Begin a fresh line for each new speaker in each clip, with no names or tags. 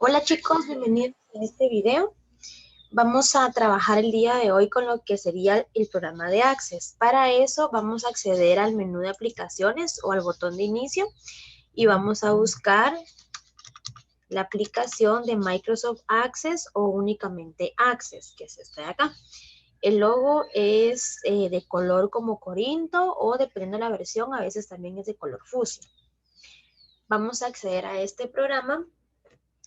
Hola chicos, bienvenidos a este video. Vamos a trabajar el día de hoy con lo que sería el programa de Access. Para eso vamos a acceder al menú de aplicaciones o al botón de inicio y vamos a buscar la aplicación de Microsoft Access o únicamente Access, que es esta de acá. El logo es de color como corinto o dependiendo de la versión, a veces también es de color fucsia. Vamos a acceder a este programa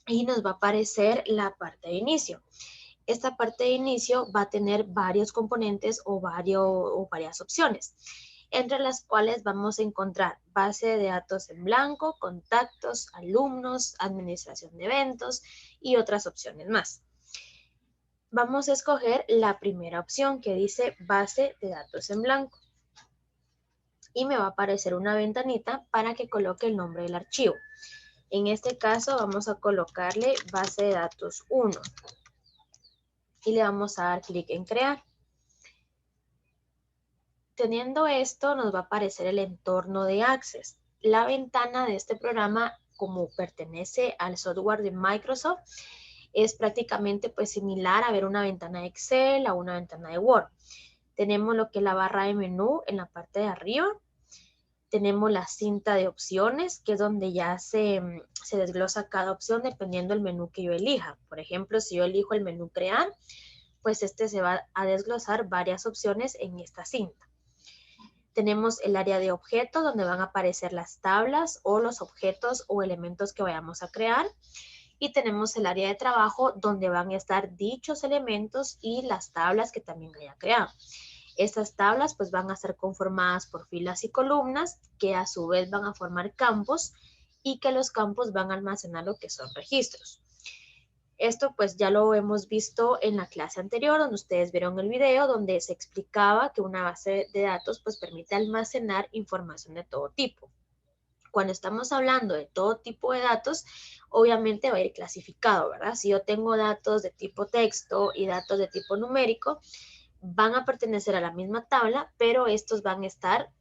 y nos va a aparecer la parte de inicio. Esta parte de inicio va a tener varios componentes o varias opciones, entre las cuales vamos a encontrar base de datos en blanco, contactos, alumnos, administración de eventos y otras opciones más. Vamos a escoger la primera opción que dice base de datos en blanco. Y me va a aparecer una ventanita para que coloque el nombre del archivo. En este caso vamos a colocarle base de datos 1 y le vamos a dar clic en crear. Teniendo esto nos va a aparecer el entorno de Access. La ventana de este programa, como pertenece al software de Microsoft, es prácticamente pues similar a ver una ventana de Excel, a una ventana de Word. Tenemos lo que es la barra de menú en la parte de arriba. Tenemos la cinta de opciones, que es donde ya se desglosa cada opción dependiendo del menú que yo elija. Por ejemplo, si yo elijo el menú crear, pues este se va a desglosar varias opciones en esta cinta. Tenemos el área de objetos, donde van a aparecer las tablas o los objetos o elementos que vayamos a crear. Y tenemos el área de trabajo, donde van a estar dichos elementos y las tablas que también haya creado. Estas tablas pues van a estar conformadas por filas y columnas que a su vez van a formar campos y que los campos van a almacenar lo que son registros. Esto pues ya lo hemos visto en la clase anterior, donde ustedes vieron el video donde se explicaba que una base de datos pues permite almacenar información de todo tipo. Cuando estamos hablando de todo tipo de datos, obviamente va a ir clasificado, ¿verdad? Si yo tengo datos de tipo texto y datos de tipo numérico, van a pertenecer a la misma tabla, pero estos van a estar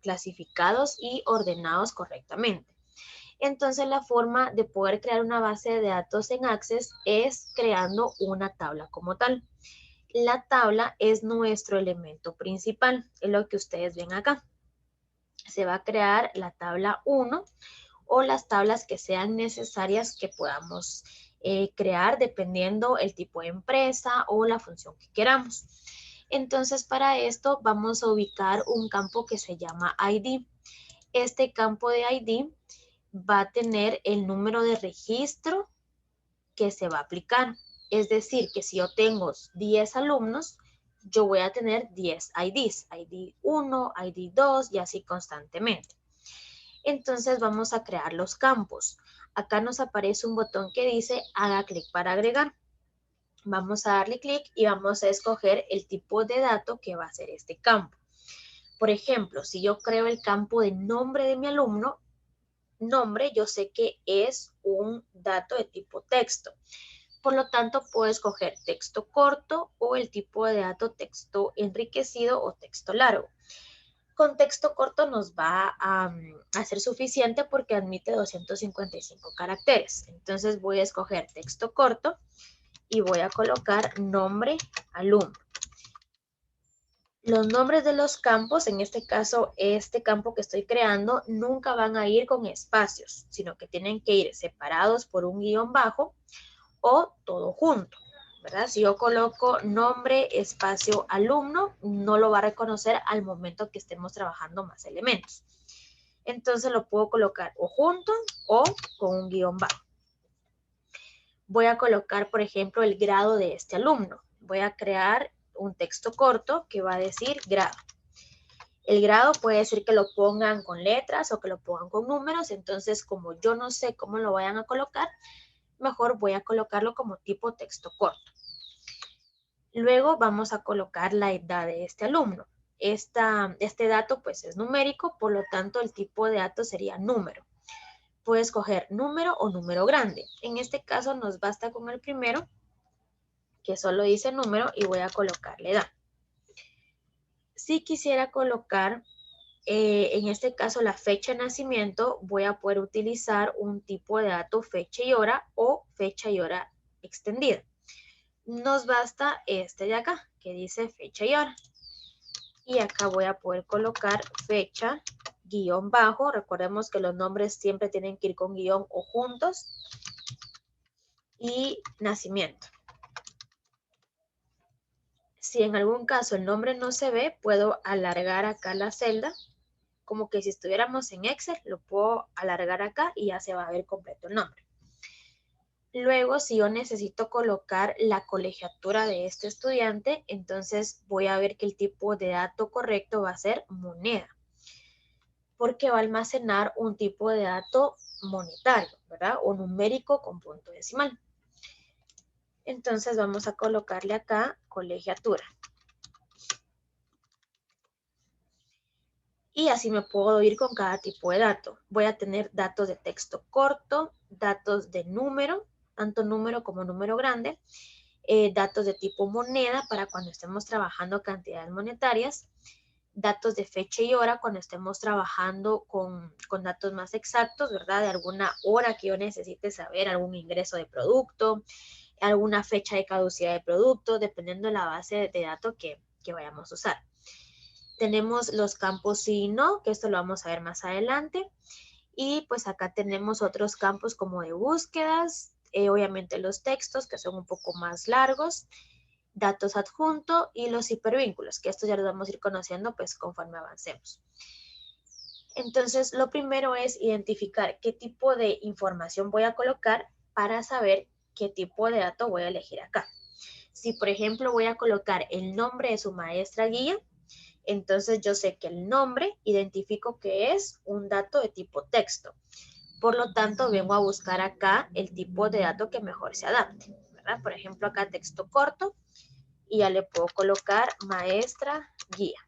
clasificados y ordenados correctamente. Entonces, la forma de poder crear una base de datos en Access es creando una tabla como tal. La tabla es nuestro elemento principal, es lo que ustedes ven acá. Se va a crear la tabla 1 o las tablas que sean necesarias que podamos crear dependiendo el tipo de empresa o la función que queramos. Entonces, para esto vamos a ubicar un campo que se llama ID. Este campo de ID va a tener el número de registro que se va a aplicar. Es decir, que si yo tengo 10 alumnos, yo voy a tener 10 IDs, ID 1, ID 2 y así constantemente. Entonces vamos a crear los campos. Acá nos aparece un botón que dice haga clic para agregar. Vamos a darle clic y vamos a escoger el tipo de dato que va a ser este campo. Por ejemplo, si yo creo el campo de nombre de mi alumno, nombre yo sé que es un dato de tipo texto. Por lo tanto, puedo escoger texto corto o el tipo de dato texto enriquecido o texto largo. Con texto corto nos va a ser suficiente porque admite 255 caracteres. Entonces voy a escoger texto corto y voy a colocar nombre alumno. Los nombres de los campos, en este caso, este campo que estoy creando, nunca van a ir con espacios, sino que tienen que ir separados por un guión bajo o todo junto, ¿verdad? Si yo coloco nombre, espacio, alumno, no lo va a reconocer al momento que estemos trabajando más elementos. Entonces lo puedo colocar o junto o con un guión bajo. Voy a colocar, por ejemplo, el grado de este alumno. Voy a crear un texto corto que va a decir grado. El grado puede ser que lo pongan con letras o que lo pongan con números, entonces como yo no sé cómo lo vayan a colocar, mejor voy a colocarlo como tipo texto corto. Luego vamos a colocar la edad de este alumno. Este dato pues es numérico, por lo tanto el tipo de dato sería número. Puedo escoger número o número grande. En este caso nos basta con el primero, que solo dice número, y voy a colocarle edad. Si quisiera colocar en este caso la fecha de nacimiento, voy a poder utilizar un tipo de dato fecha y hora o fecha y hora extendida. Nos basta este de acá, que dice fecha y hora. Y acá voy a poder colocar fecha, guión bajo. Recordemos que los nombres siempre tienen que ir con guión o juntos. Y nacimiento. Si en algún caso el nombre no se ve, puedo alargar acá la celda. Como que si estuviéramos en Excel, lo puedo alargar acá y ya se va a ver completo el nombre. Luego, si yo necesito colocar la colegiatura de este estudiante, entonces voy a ver que el tipo de dato correcto va a ser moneda, porque va a almacenar un tipo de dato monetario, ¿verdad? O numérico con punto decimal. Entonces vamos a colocarle acá colegiatura. Y así me puedo ir con cada tipo de dato. Voy a tener datos de texto corto, datos de número, tanto número como número grande, datos de tipo moneda para cuando estemos trabajando cantidades monetarias, datos de fecha y hora cuando estemos trabajando con datos más exactos, ¿verdad? De alguna hora que yo necesite saber, algún ingreso de producto, alguna fecha de caducidad de producto, dependiendo de la base de datos que vayamos a usar. Tenemos los campos sí y no, que esto lo vamos a ver más adelante. Y pues acá tenemos otros campos como de búsquedas, obviamente los textos que son un poco más largos, datos adjuntos y los hipervínculos, que estos ya los vamos a ir conociendo pues conforme avancemos. Entonces, lo primero es identificar qué tipo de información voy a colocar para saber qué tipo de dato voy a elegir acá. Si, por ejemplo, voy a colocar el nombre de su maestra guía, entonces yo sé que el nombre identifico que es un dato de tipo texto. Por lo tanto, vengo a buscar acá el tipo de dato que mejor se adapte, ¿verdad? Por ejemplo, acá texto corto y ya le puedo colocar maestra guía.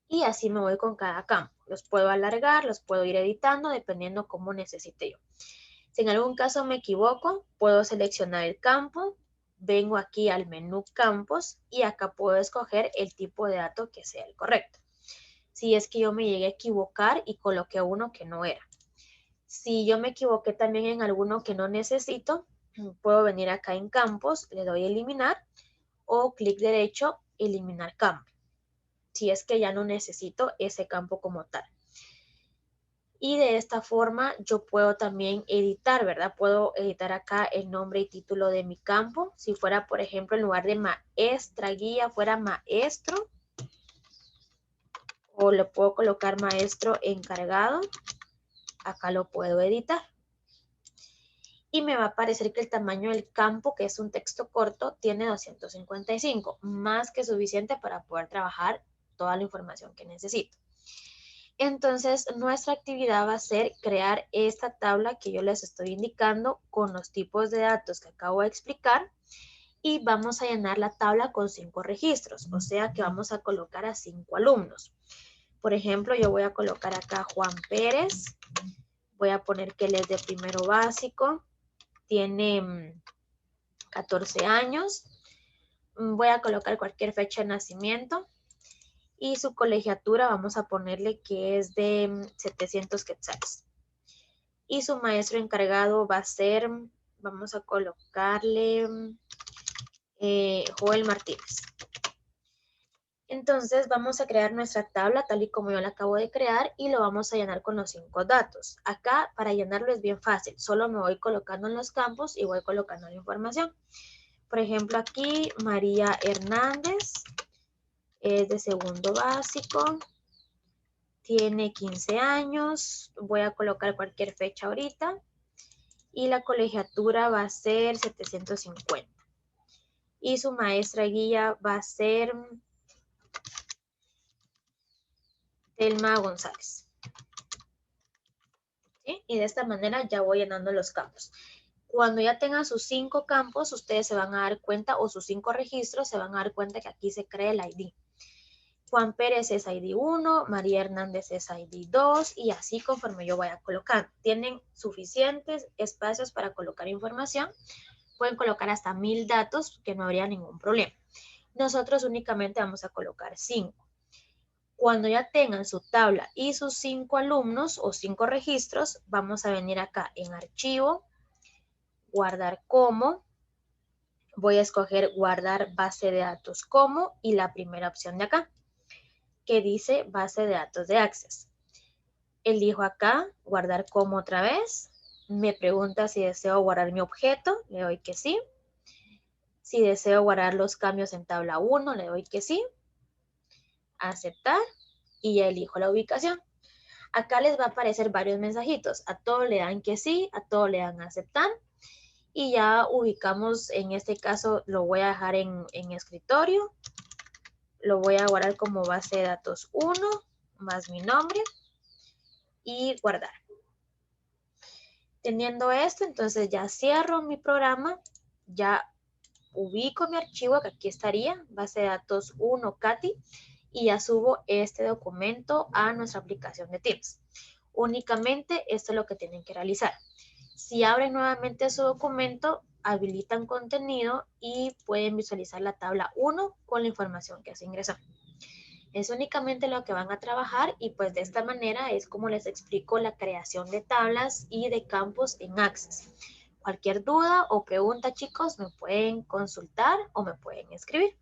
Y así me voy con cada campo. Los puedo alargar, los puedo ir editando dependiendo cómo necesite yo. Si en algún caso me equivoco, puedo seleccionar el campo, vengo aquí al menú campos y acá puedo escoger el tipo de dato que sea el correcto. Si es que yo me llegué a equivocar y coloqué uno que no era. Si yo me equivoqué también en alguno que no necesito, puedo venir acá en campos, le doy a eliminar o clic derecho, eliminar campo. Si es que ya no necesito ese campo como tal. Y de esta forma yo puedo también editar, ¿verdad? Puedo editar acá el nombre y título de mi campo. Si fuera, por ejemplo, en lugar de maestra guía, fuera maestro. O le puedo colocar maestro encargado. Acá lo puedo editar. Y me va a aparecer que el tamaño del campo, que es un texto corto, tiene 255. Más que suficiente para poder trabajar toda la información que necesito. Entonces, nuestra actividad va a ser crear esta tabla que yo les estoy indicando con los tipos de datos que acabo de explicar y vamos a llenar la tabla con 5 registros, o sea que vamos a colocar a 5 alumnos. Por ejemplo, yo voy a colocar acá Juan Pérez, voy a poner que él es de primero básico, tiene 14 años, voy a colocar cualquier fecha de nacimiento. Y su colegiatura vamos a ponerle que es de 700 quetzales. Y su maestro encargado va a ser, vamos a colocarle Joel Martínez. Entonces vamos a crear nuestra tabla tal y como yo la acabo de crear y lo vamos a llenar con los 5 datos. Acá para llenarlo es bien fácil, solo me voy colocando en los campos y voy colocando la información. Por ejemplo aquí María Hernández es de segundo básico. Tiene 15 años, voy a colocar cualquier fecha ahorita y la colegiatura va a ser 750. Y su maestra guía va a ser Telma González. ¿Sí? Y de esta manera ya voy llenando los campos. Cuando ya tengan sus 5 campos, ustedes se van a dar cuenta, o sus 5 registros, se van a dar cuenta que aquí se crea el ID. Juan Pérez es ID 1, María Hernández es ID 2 y así conforme yo vaya colocando. Tienen suficientes espacios para colocar información. Pueden colocar hasta 1000 datos que no habría ningún problema. Nosotros únicamente vamos a colocar 5. Cuando ya tengan su tabla y sus 5 alumnos o 5 registros, vamos a venir acá en archivo, guardar como, voy a escoger guardar base de datos como y la primera opción de acá, que dice base de datos de Access. Elijo acá guardar como otra vez, me pregunta si deseo guardar mi objeto, le doy que sí. Si deseo guardar los cambios en tabla 1, le doy que sí. Aceptar y ya elijo la ubicación. Acá les va a aparecer varios mensajitos. A todos le dan que sí, a todos le dan a aceptar. Y ya ubicamos, en este caso lo voy a dejar en escritorio. Lo voy a guardar como base de datos 1 más mi nombre y guardar. Teniendo esto, entonces ya cierro mi programa, ya ubico mi archivo, que aquí estaría, base de datos 1 Katy, y ya subo este documento a nuestra aplicación de Teams. Únicamente esto es lo que tienen que realizar. Si abren nuevamente su documento, habilitan contenido y pueden visualizar la tabla 1 con la información que se ingresó. Es únicamente lo que van a trabajar y pues de esta manera es como les explico la creación de tablas y de campos en Access. Cualquier duda o pregunta, chicos, me pueden consultar o me pueden escribir.